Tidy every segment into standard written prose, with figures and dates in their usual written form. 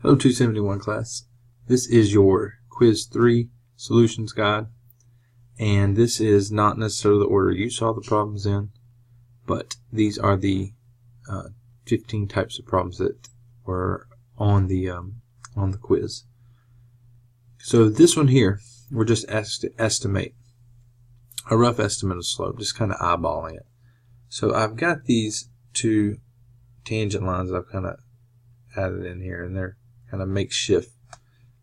Hello 271 class. This is your Quiz 3 Solutions Guide, and this is not necessarily the order you saw the problems in, but these are the 15 types of problems that were on the quiz. So this one here, we're just asked to estimate a rough estimate of slope, just kind of eyeballing it. So I've got these two tangent lines I've kind of added in here, and they're kind of makeshift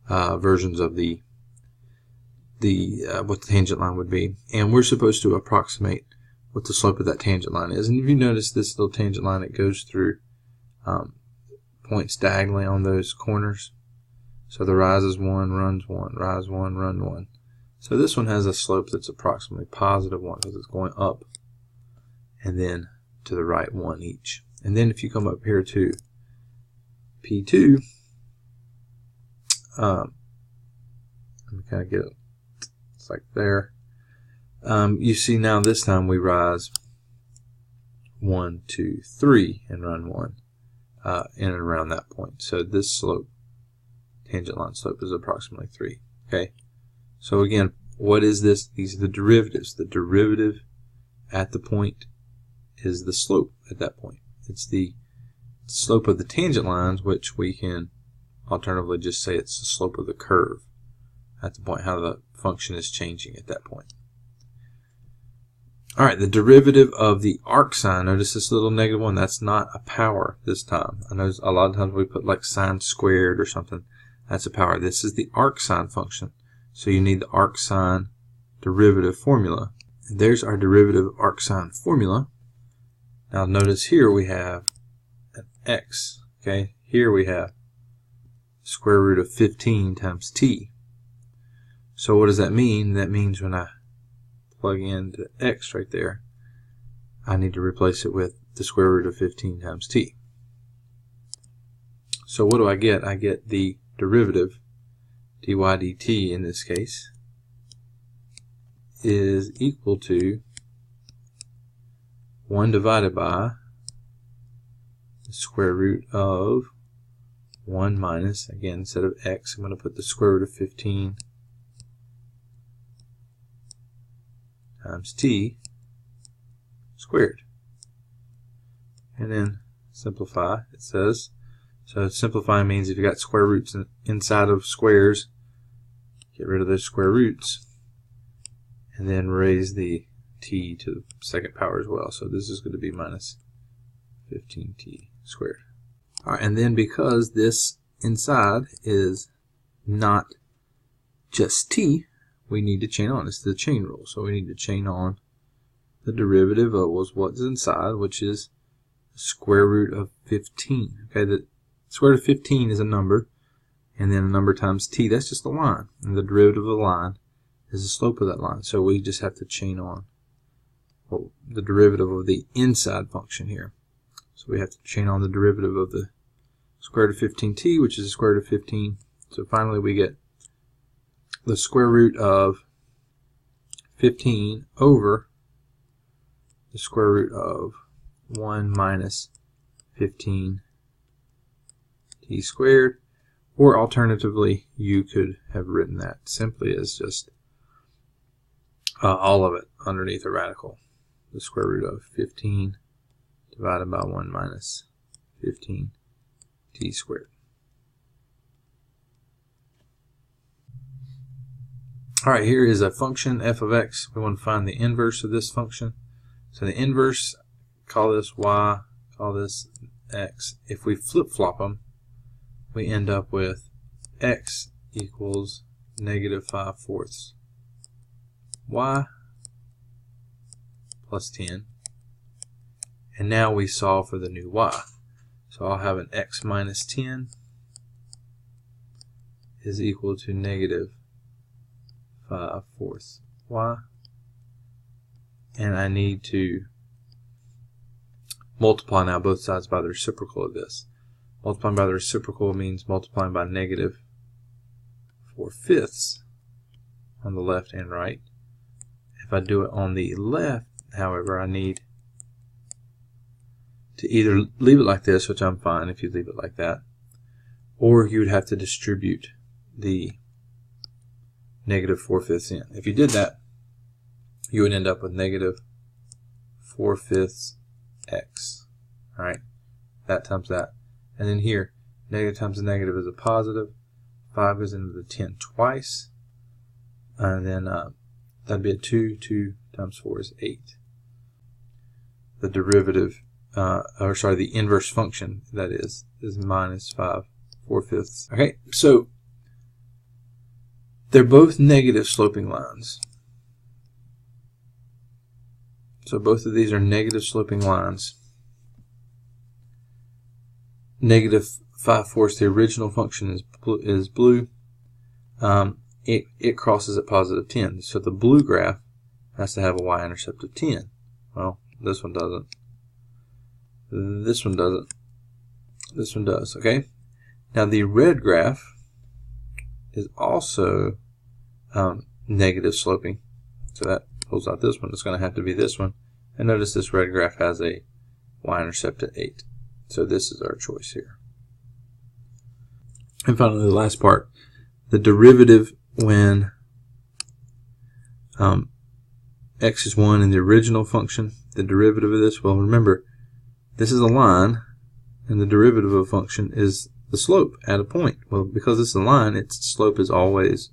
versions of the what the tangent line would be, and we're supposed to approximate what the slope of that tangent line is. And if you notice this little tangent line, it goes through points diagonally on those corners. So the rise is 1, runs 1, rise 1, run 1. So this one has a slope that's approximately positive 1 because it's going up and then to the right 1 each. And then if you come up here to P2, let me kind of get it. It's like there. You see now this time we rise 1, 2, 3 and run 1 in and around that point. So this slope, tangent line slope, is approximately 3. Okay. So again, what is this? These are the derivatives. The derivative at the point is the slope at that point. It's the slope of the tangent lines, which we can alternatively just say it's the slope of the curve at the point, how the function is changing at that point. Alright, the derivative of the arc sine, notice this little negative one, that's not a power this time. I know a lot of times we put like sine squared or something, that's a power. This is the arc sine function, so you need the arc sine derivative formula. And there's our derivative arc sine formula. Now notice here we have an x, okay? Here we have square root of 15 times t. So what does that mean? That means when I plug in the x right there, I need to replace it with the square root of 15 times t. So what do I get? I get the derivative, dy dt in this case, is equal to 1 divided by the square root of 1 minus, again, instead of x, I'm going to put the square root of 15 times t squared. And then simplify, it says. So simplifying means if you got square roots inside of squares, get rid of those square roots, and then raise the t to the second power as well. So this is going to be minus 15t squared. Alright, and then because this inside is not just t, we need to chain on. It's the chain rule. So we need to chain on the derivative of what's inside, which is the square root of 15. Okay, the square root of 15 is a number, and then a number times t, that's just a line. And the derivative of the line is the slope of that line. So we just have to chain on the derivative of the inside function here. So we have to chain on the derivative of the square root of 15t, which is the square root of 15. So finally we get the square root of 15 over the square root of 1 minus 15t squared. Or alternatively, you could have written that simply as just all of it underneath a radical. The square root of 15 divided by 1 minus 15t squared. Alright, here is a function f of x. We want to find the inverse of this function. So the inverse, call this y, call this x. If we flip-flop them, we end up with x equals negative 5/4 y plus 10. And now we solve for the new y. So I'll have an x minus 10 is equal to negative 5/4 y. And I need to multiply now both sides by the reciprocal of this. Multiplying by the reciprocal means multiplying by negative 4/5 on the left and right. If I do it on the left, however, I need to either leave it like this, which I'm fine if you leave it like that, or you would have to distribute the negative 4/5 in. If you did that, you would end up with negative 4/5 x. Alright, that times that. And then here, negative times a negative is a positive. 5 goes into the 10 twice. And then that'd be a 2. 2 times 4 is 8. The derivative, the inverse function, that is minus 5/4. Okay, so they're both negative sloping lines. So both of these are negative sloping lines. Negative 5/4, the original function is blue. It crosses at positive 10. So the blue graph has to have a y-intercept of 10. Well, this one doesn't. This one doesn't. This one does. Okay. Now the red graph is also negative sloping. So that pulls out this one. It's going to have to be this one. And notice this red graph has a y-intercept at 8. So this is our choice here. And finally, the last part, the derivative when x is 1 in the original function, the derivative of this, well, remember, this is a line, and the derivative of a function is the slope at a point. Well, because it's a line, its slope is always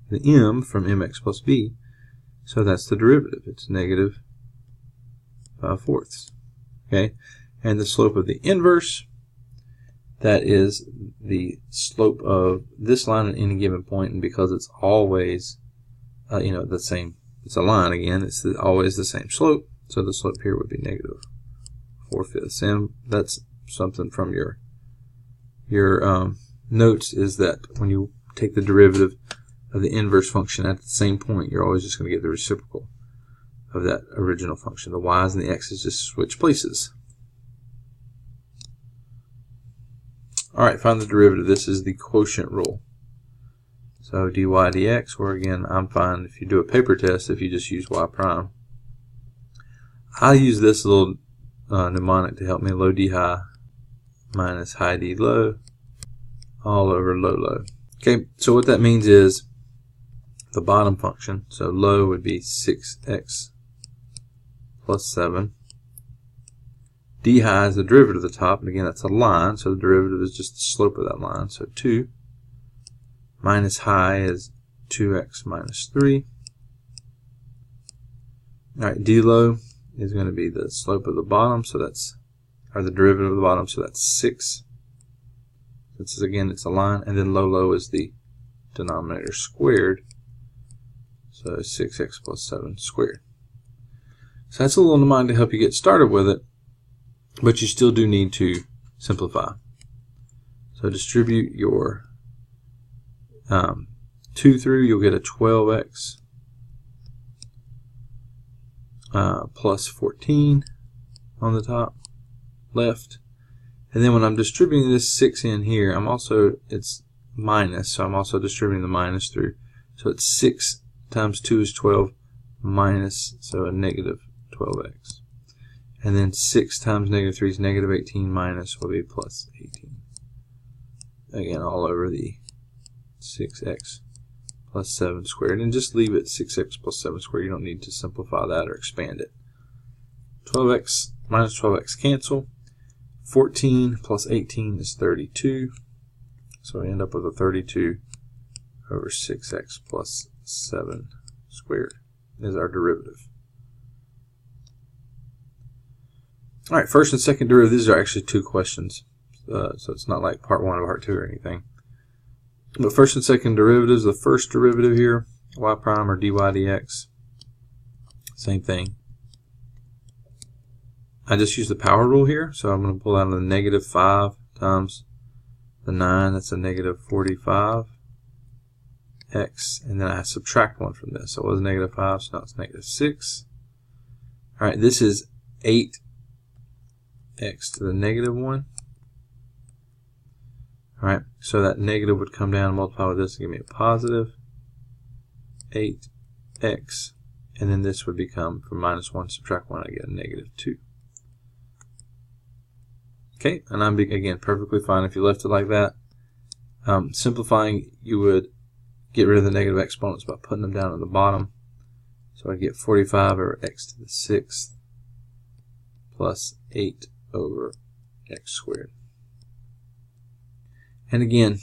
the m from mx plus b, so that's the derivative. It's negative 5/4. Okay, and the slope of the inverse, that is the slope of this line at any given point, and because it's always the same, it's a line again, it's always the same slope, so the slope here would be negative 4/5. And that's something from your notes, is that when you take the derivative of the inverse function at the same point, you're always just going to get the reciprocal of that original function. The y's and the x's just switch places. Alright, find the derivative. This is the quotient rule. So dy dx, or again, I'm fine if you do a paper test if you just use y prime. I use this little mnemonic to help me: low d high minus high d low all over low low. Okay, so what that means is the bottom function, so low would be 6x plus 7. D high is the derivative of the top, and again that's a line, so the derivative is just the slope of that line, so 2 minus high is 2x minus 3. Alright, d low is going to be the slope of the bottom, so that's, or the derivative of the bottom, so that's 6. This is, again, it's a line, and then low low is the denominator squared, so 6x plus 7 squared. So that's a little mnemonic to help you get started with it, but you still do need to simplify. So distribute your 2 through, you'll get a 12x plus 14 on the top left. And then when I'm distributing this 6 in here, it's minus, so I'm also distributing the minus through. So it's 6 times 2 is 12 minus, so a negative 12x. And then 6 times negative 3 is negative 18 minus will be plus 18. Again, all over the 6x plus 7 squared. And just leave it 6x plus 7 squared. You don't need to simplify that or expand it. 12x minus 12x cancel. 14 plus 18 is 32. So we end up with a 32 over 6x plus 7 squared is our derivative. Alright, first and second derivative, these are actually two questions. So it's not like part 1 or part 2 or anything. But first and second derivatives, the first derivative here, y prime or dy dx, same thing. I just use the power rule here, so I'm going to pull out the negative 5 times the 9, that's a negative 45x, and then I subtract 1 from this. So it was negative 5, so now it's negative 6. Alright, this is 8x to the negative 1. Alright, so that negative would come down and multiply with this to give me a positive 8x, and then this would become, from minus 1 subtract 1, I get a negative 2. Okay, and I'm again perfectly fine if you left it like that. Simplifying, you would get rid of the negative exponents by putting them down at the bottom. So I get 45 over x to the 6th plus 8 over x squared. And again,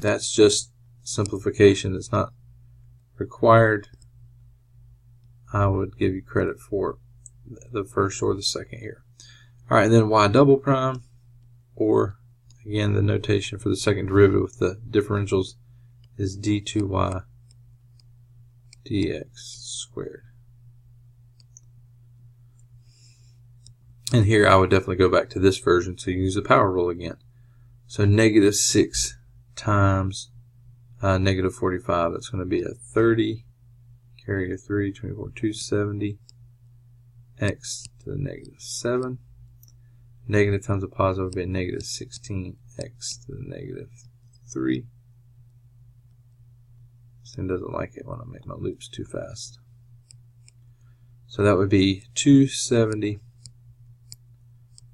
that's just simplification. It's not required. I would give you credit for the first or the second here. Alright, and then y double prime, or again the notation for the second derivative with the differentials is d2y dx squared. And here I would definitely go back to this version, so you use the power rule again. So negative 6 times negative 45, that's going to be a 30, carry a 3, 24, 270, x to the negative 7. Negative times a positive would be a negative 16, x to the negative 3. This thing doesn't like it when I make my loops too fast. So that would be 270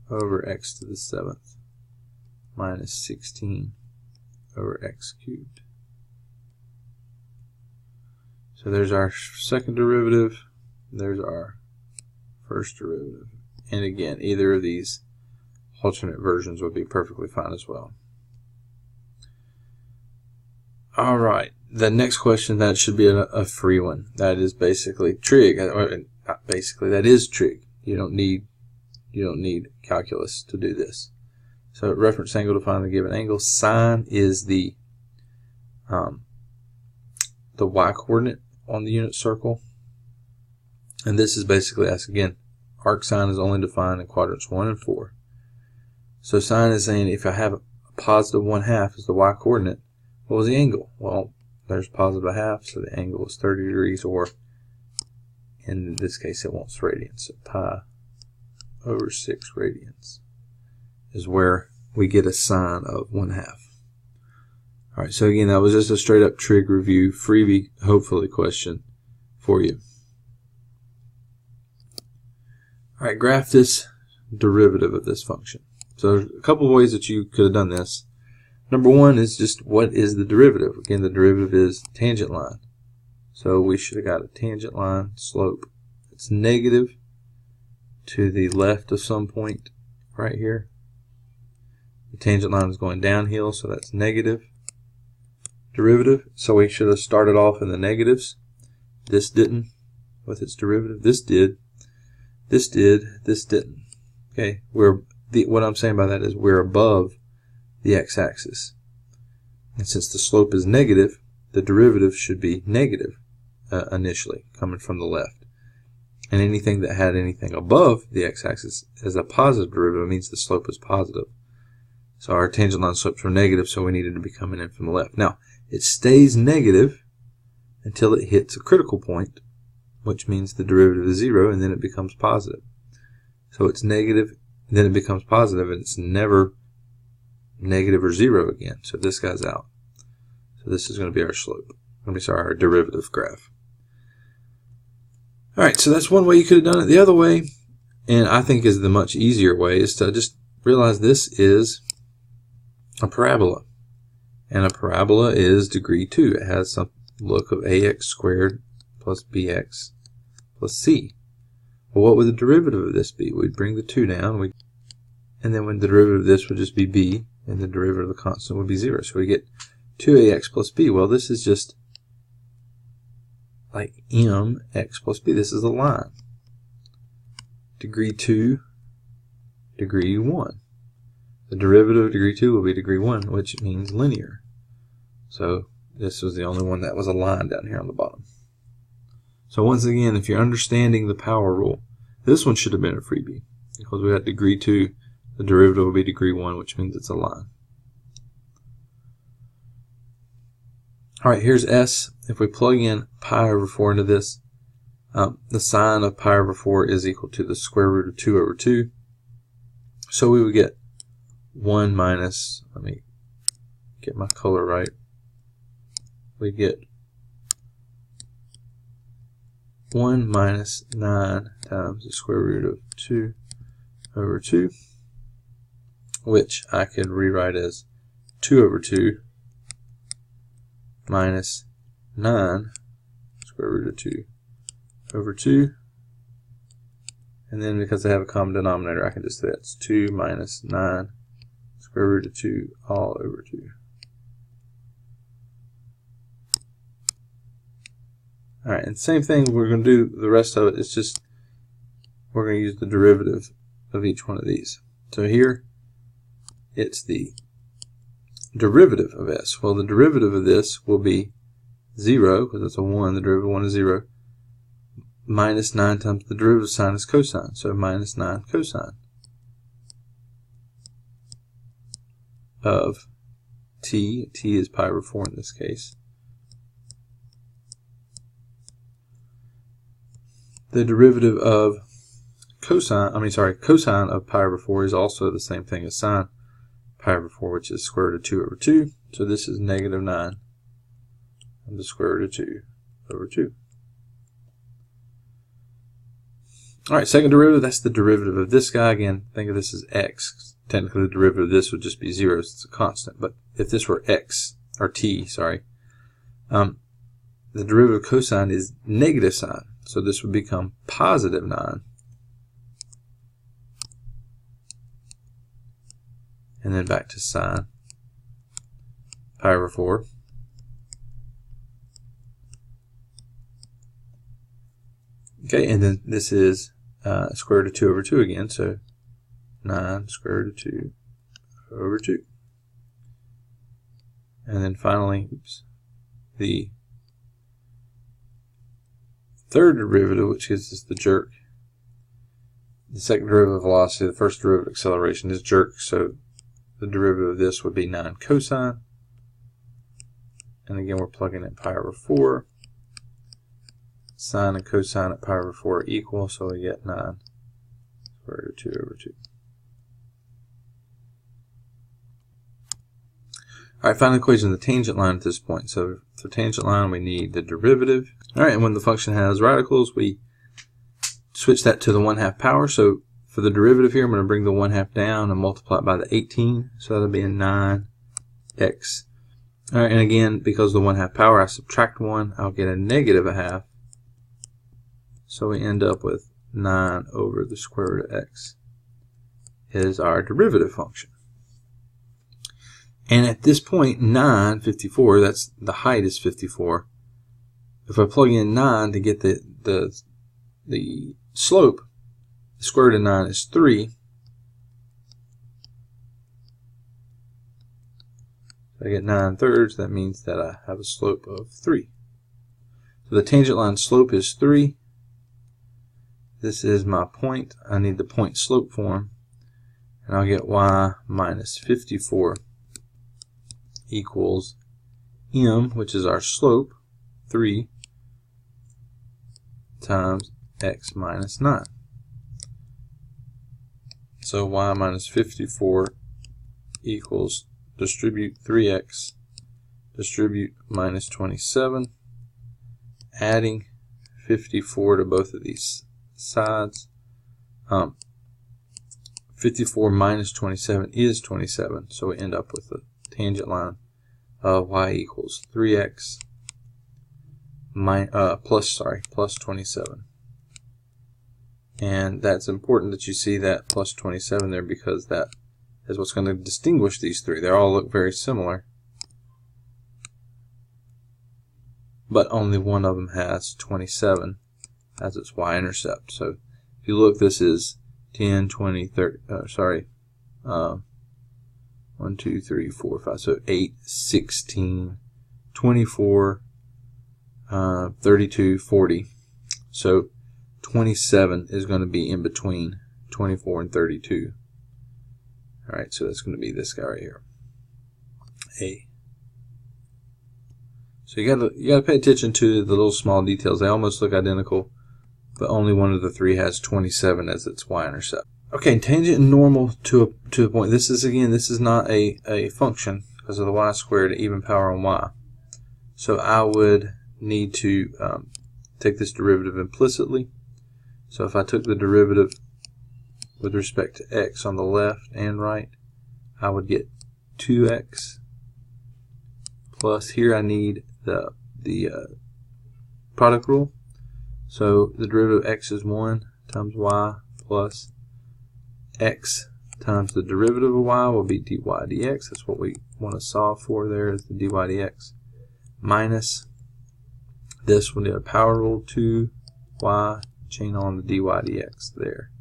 over x to the 7th minus 16 over x cubed. So there's our second derivative, there's our first derivative. And again, either of these alternate versions would be perfectly fine as well. Alright, the next question, that should be a free one. That is basically trig. Basically, that is trig. You don't need calculus to do this. So reference angle to find the given angle. Sine is the y coordinate on the unit circle. And this is basically us again. Arc sine is only defined in quadrants 1 and 4. So sine is saying if I have a positive 1/2 as the y coordinate, what was the angle? Well, there's positive 1/2, so the angle is 30 degrees, or in this case it wants radians. So pi over 6 radians is where we get a sine of 1/2. Alright, so again, that was just a straight up trig review, freebie, hopefully, question for you. Alright, graph this derivative of this function. So there's a couple of ways that you could have done this. Number one is just what is the derivative? Again, the derivative is tangent line. So we should have got a tangent line slope. It's negative to the left of some point right here. The tangent line is going downhill, so that's negative derivative. So we should have started off in the negatives. This didn't with its derivative. This did. This did. This didn't. Okay, what I'm saying by that is we're above the x-axis. And since the slope is negative, the derivative should be negative initially, coming from the left. And anything that had anything above the x-axis as a positive derivative means the slope is positive. So our tangent line slopes were negative, so we needed to be coming in from the left. Now, it stays negative until it hits a critical point, which means the derivative is 0, and then it becomes positive. So it's negative, then it becomes positive, and it's never negative or 0 again. So this guy's out. So this is going to be our slope. Our derivative graph. Alright, so that's one way you could have done it. The other way, and I think is the much easier way, is to just realize this is a parabola. And a parabola is degree 2. It has some look of ax squared plus bx plus c. Well, what would the derivative of this be? We'd bring the 2 down, and then when the derivative of this would just be b, and the derivative of the constant would be 0. So we get 2ax plus b. Well, this is just like mx plus b. This is a line. Degree 2, degree 1. The derivative of degree 2 will be degree 1, which means linear. So this was the only one that was a line down here on the bottom. So once again, if you're understanding the power rule, this one should have been a freebie, because we got degree 2, the derivative will be degree 1, which means it's a line. Alright, here's s. If we plug in pi over 4 into this, the sine of pi over 4 is equal to the square root of 2 over 2. So we would get 1 minus, let me get my color right, we get 1 minus 9 times the square root of 2 over 2, which I could rewrite as 2 over 2 minus 9 square root of 2 over 2. And then because they have a common denominator, I can just say that's 2 minus 9 square root of 2 all over 2. Alright, and same thing, we're going to do the rest of it. It's just we're going to use the derivative of each one of these. So here, it's the derivative of s. Well, the derivative of this will be 0, because it's a 1. The derivative of 1 is 0. Minus 9 times the derivative of sine is cosine. So minus 9 cosine of t. T is pi over 4 in this case. The derivative of cosine of pi over 4 is also the same thing as sine pi over 4, which is square root of 2 over 2. So this is negative 9 and the square root of 2 over 2. Alright, second derivative, that's the derivative of this guy. Again, think of this as x. Technically the derivative of this would just be 0, so it's a constant. But if this were x, or t, sorry, the derivative of cosine is negative sine. So this would become positive 9. And then back to sine pi over 4. Okay, and then this is square root of 2 over 2 again, so 9 square root of 2 over 2. And then finally, the third derivative, which gives us the jerk. The second derivative of velocity, the first derivative of acceleration is jerk, so the derivative of this would be 9 cosine. And again, we're plugging in pi over 4. Sine and cosine at pi over 4 are equal, so we get 9 square root of 2 over 2. Alright, final equation of the tangent line at this point. So for tangent line, we need the derivative. Alright, and when the function has radicals, we switch that to the 1/2 power. So for the derivative here, I'm going to bring the 1/2 down and multiply it by the 18. So that'll be a 9x. Alright, and again, because of the 1/2 power, I subtract 1, I'll get a negative 1/2. So we end up with 9 over the square root of x is our derivative function. And at this point, 9, 54, that's the height is 54. If I plug in 9 to get the slope, the square root of 9 is 3. So I get 9/3, that means that I have a slope of 3. So the tangent line slope is 3. This is my point. I need the point slope form. And I'll get y minus 54 equals m, which is our slope, 3 times x minus 9. So y minus 54 equals distribute 3x, distribute minus 27, adding 54 to both of these sides. 54 minus 27 is 27, so we end up with a tangent line of y equals 3x plus 27. And that's important that you see that plus 27 there, because that is what's going to distinguish these three. They all look very similar, but only one of them has 27 as its y-intercept. So if you look, this is 10, 20, 30, 1, 2, 3, 4, 5, so 8, 16, 24, 32, 40. So 27 is going to be in between 24 and 32. Alright, so that's going to be this guy right here, A. So you gotta pay attention to the little small details. They almost look identical, but only one of the three has 27 as its y-intercept. Okay, tangent and normal to a point. This is not a function because of the y squared even power on y. So I would need to take this derivative implicitly. So if I took the derivative with respect to x on the left and right, I would get 2x plus, here I need the product rule. So the derivative of x is 1 times y plus x times the derivative of y will be dy dx. That's what we want to solve for there, is the dy dx. Minus this, we'll need a power rule, 2y, chain on the dy dx there.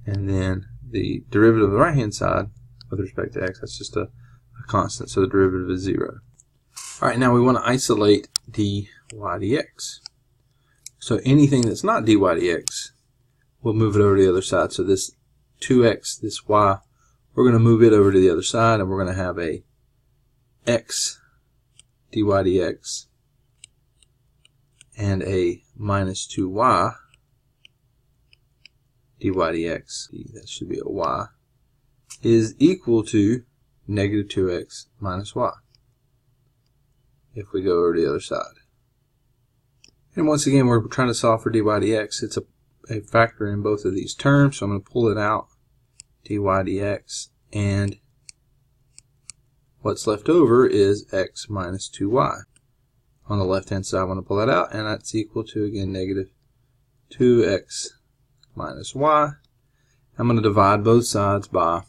And then the derivative of the right hand side with respect to x, that's just a constant, so the derivative is 0. Alright, now we want to isolate dy dx. So anything that's not dy dx, we'll move it over to the other side. So this 2x, this y, we're going to move it over to the other side, and we're going to have a x dy dx and a minus 2y dy dx, that should be a y, is equal to negative 2x minus y if we go over to the other side. And once again, we're trying to solve for dy dx. It's a factor in both of these terms, so I'm going to pull it out, dy dx, and what's left over is x minus 2y. On the left hand side, I want to pull that out, and that's equal to, again, negative 2x minus y. I'm going to divide both sides by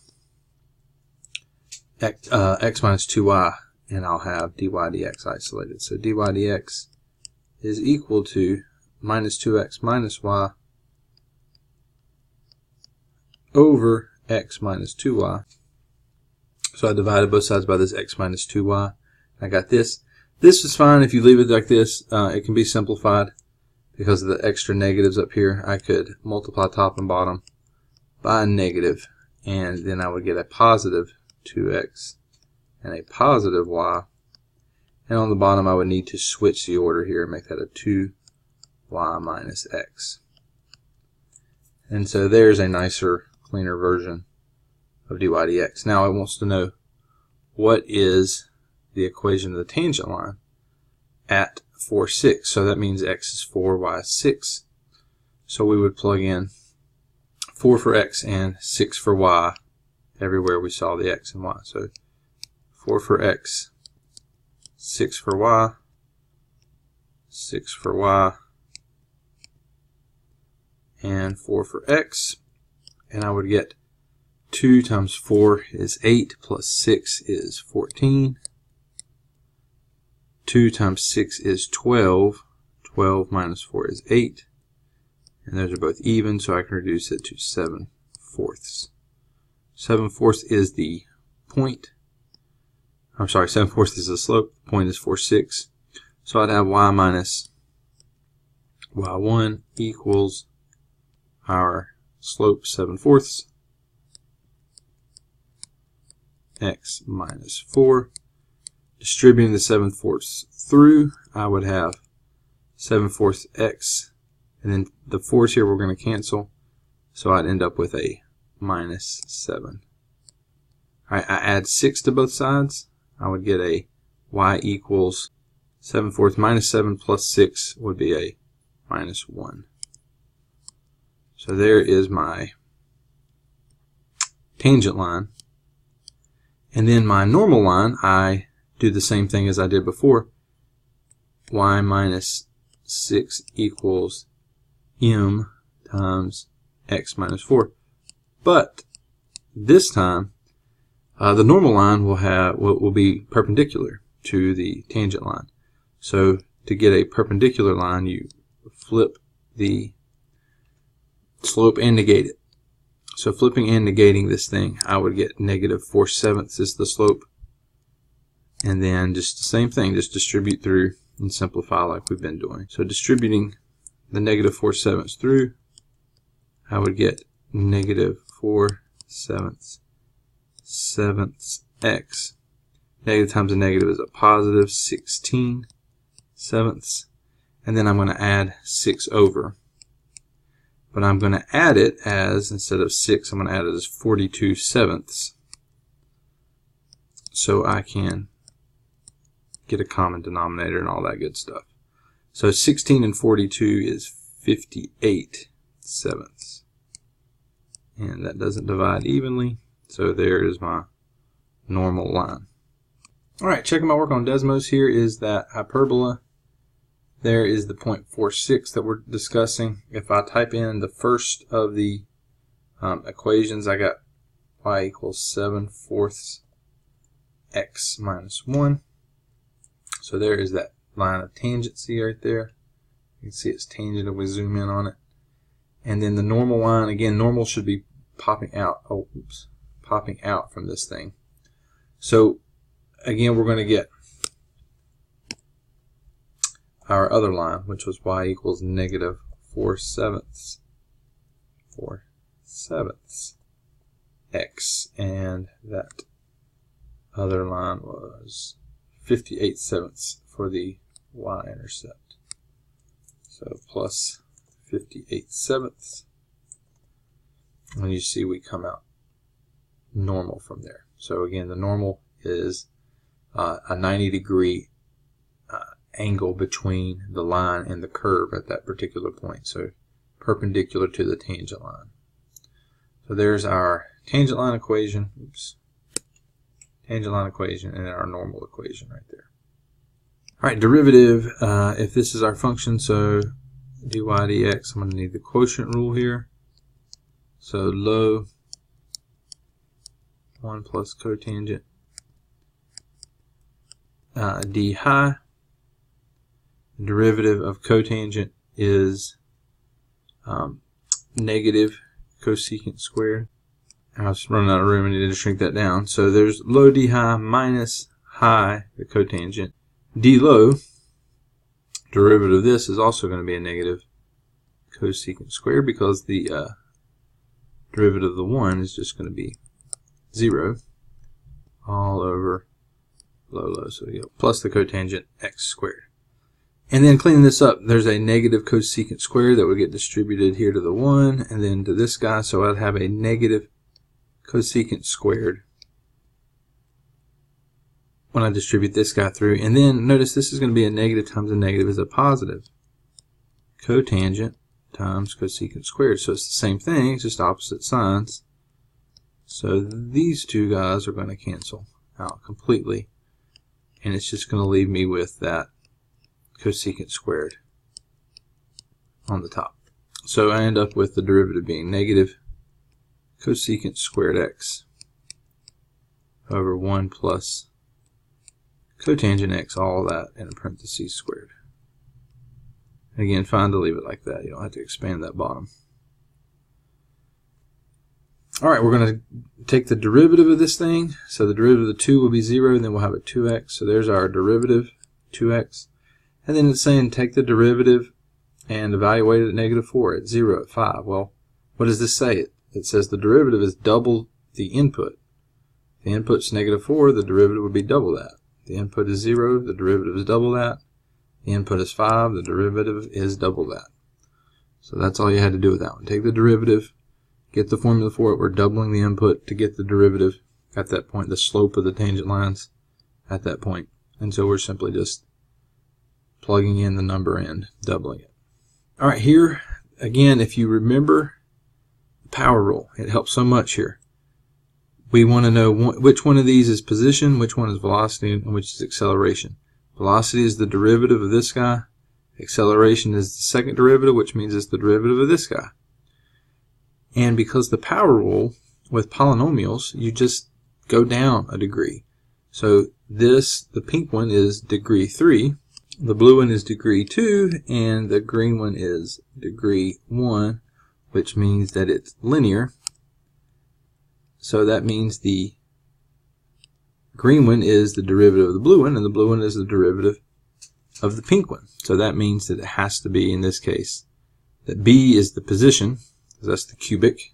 x minus 2y, and I'll have dy dx isolated. So dy dx is equal to minus 2x minus y over x minus 2y. So I divided both sides by this x minus 2y. I got this. This is fine if you leave it like this. It can be simplified because of the extra negatives up here. I could multiply top and bottom by a negative, and then I would get a positive 2x and a positive y. And on the bottom, I would need to switch the order here and make that a 2y minus x. And so there's a nicer, cleaner version of dy dx. Now it wants to know what is the equation of the tangent line at 4, 6. So that means x is 4, y is 6. So we would plug in 4 for x and 6 for y everywhere we saw the x and y. So 4 for x, 6 for y, 6 for y, and 4 for x. And I would get 2 times 4 is 8 plus 6 is 14. 2 times 6 is 12. 12 minus 4 is 8. And those are both even, so I can reduce it to 7/4. 7/4 is the point. I'm sorry, 7/4 is the slope. The point is 4, 6. So I'd have y minus y1 equals our slope 7/4, x minus 4. Distributing the 7/4 through, I would have 7/4 x, and then the 4's here we're going to cancel, so I'd end up with a minus 7. Alright, I add 6 to both sides. I would get a y equals 7/4 minus 7 plus 6 would be a minus 1. So there is my tangent line. And then my normal line, I do the same thing as I did before. Y minus 6 equals m times x minus 4. But this time, the normal line will be perpendicular to the tangent line. So to get a perpendicular line, you flip the slope and negate it. So flipping and negating this thing, I would get negative 4/7 is the slope. And then just the same thing, just distribute through and simplify like we've been doing. So distributing the negative 4/7 through, I would get negative 4/7 x. Negative times a negative is a positive 16/7. And then I'm going to add 6 over. But I'm going to add it as, instead of 6, I'm going to add it as 42/7. So I can get a common denominator and all that good stuff. So 16 and 42 is 58/7. And that doesn't divide evenly. So there is my normal line. Alright, checking my work on Desmos here is that hyperbola. There is the 0.46 that we're discussing. If I type in the first of the equations, I got y equals 7/4 x minus 1. So there is that line of tangency right there. You can see it's tangent if we zoom in on it. And then the normal line, again, normal should be popping out. Oh, oops, popping out from this thing. So again, we're going to get our other line, which was y equals negative 4/7 x, and that other line was 58/7 for the y-intercept. So plus 58/7, and you see we come out normal from there. So again, the normal is a 90-degree angle between the line and the curve at that particular point, so perpendicular to the tangent line. So there's our tangent line equation, tangent line equation, and our normal equation right there. Alright, derivative, if this is our function, so dy dx, I'm going to need the quotient rule here. So low 1 plus cotangent d high. The derivative of cotangent is negative cosecant squared. I was running out of room and I need to shrink that down. So there's low d high minus high, the cotangent. D low, derivative of this is also going to be a negative cosecant squared because the derivative of the 1 is just going to be 0 all over low. So you go plus the cotangent x squared. And then cleaning this up, there's a negative cosecant squared that would get distributed here to the 1 and then to this guy. So I'd have a negative cosecant squared when I distribute this guy through. And then notice this is going to be a negative times a negative is a positive. Cotangent times cosecant squared. So it's the same thing, it's just opposite signs. So these two guys are going to cancel out completely. And it's just going to leave me with that cosecant squared on the top. So I end up with the derivative being negative cosecant squared x over 1 plus cotangent x, all of that in parentheses squared. Again, fine to leave it like that. You don't have to expand that bottom. Alright, we're going to take the derivative of this thing. So the derivative of the 2 will be 0, and then we'll have a 2x. So there's our derivative, 2x. And then it's saying take the derivative and evaluate it at negative 4, at 0, at 5. Well, what does this say? It says the derivative is double the input. If the input's negative 4, the derivative would be double that. The input is 0, the derivative is double that. The input is 5, the derivative is double that. So that's all you had to do with that one. Take the derivative, get the formula for it. We're doubling the input to get the derivative at that point, the slope of the tangent lines at that point. And so we're simply just plugging in the number and doubling it. Alright, here, again, if you remember the power rule, it helps so much here. We want to know which one of these is position, which one is velocity, and which is acceleration. Velocity is the derivative of this guy. Acceleration is the second derivative, which means it's the derivative of this guy. And because the power rule with polynomials, you just go down a degree. So this, the pink one is degree 3, the blue one is degree 2, and the green one is degree 1, which means that it's linear. So that means the green one is the derivative of the blue one, and the blue one is the derivative of the pink one. So that means that it has to be, in this case, that B is the position, because that's the cubic,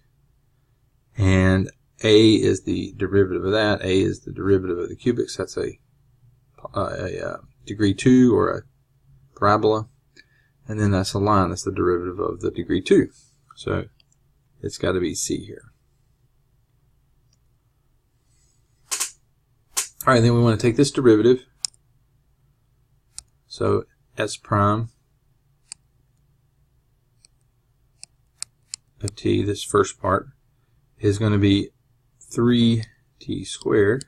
and A is the derivative of that. A is the derivative of the cubic, so that's a degree 2 or a parabola. And then that's a line, that's the derivative of the degree 2. So it's got to be C here. Alright, then we want to take this derivative. So S prime of t, this first part, is going to be 3t squared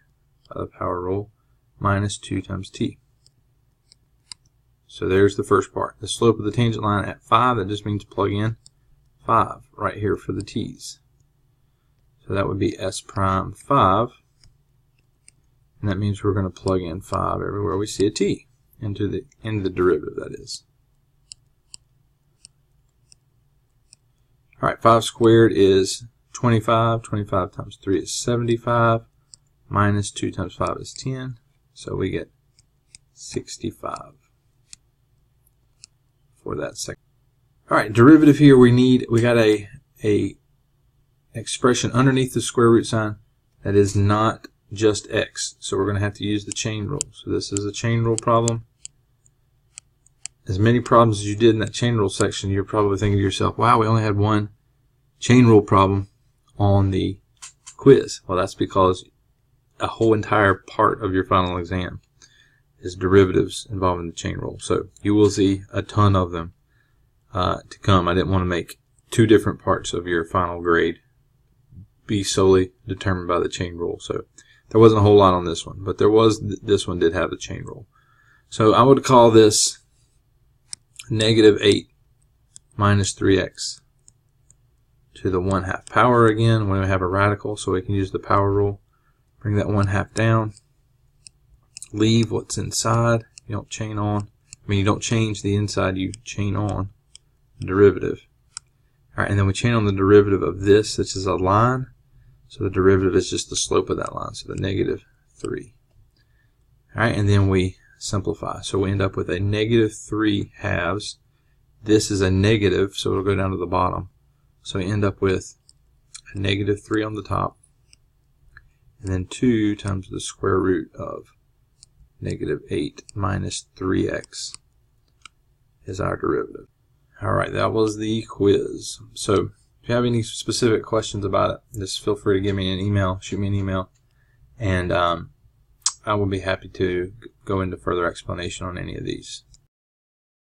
by the power rule minus 2 times t. So there's the first part. The slope of the tangent line at 5, that just means plug in 5 right here for the t's. So that would be s prime 5. And that means we're going to plug in 5 everywhere we see a t into the derivative, that is. All right, 5 squared is 25. 25 times 3 is 75. Minus 2 times 5 is 10. So we get 65 for that second. All right, derivative here we got a expression underneath the square root sign that is not just x. So we're going to have to use the chain rule. So this is a chain rule problem. As many problems as you did in that chain rule section, you're probably thinking to yourself, wow, we only had one chain rule problem on the quiz. Well, that's because a whole entire part of your final exam is derivatives involving the chain rule. So you will see a ton of them to come. I didn't want to make two different parts of your final grade be solely determined by the chain rule. So there wasn't a whole lot on this one, but this one did have the chain rule. So I would call this negative 8 minus 3x to the 1/2 power again. When we have a radical, so we can use the power rule. Bring that 1/2 down. Leave what's inside. You don't chain on. I mean, you don't change the inside, you chain on the derivative. All right, and then we chain on the derivative of this. This is a line. So the derivative is just the slope of that line, so the negative 3. All right, and then we simplify. So we end up with a negative 3 halves. This is a negative, so it'll go down to the bottom. So we end up with a negative 3 on the top, and then 2 times the square root of negative 8 minus 3x is our derivative. All right, that was the quiz. So if you have any specific questions about it, just feel free to give me an email, shoot me an email, and I will be happy to go into further explanation on any of these.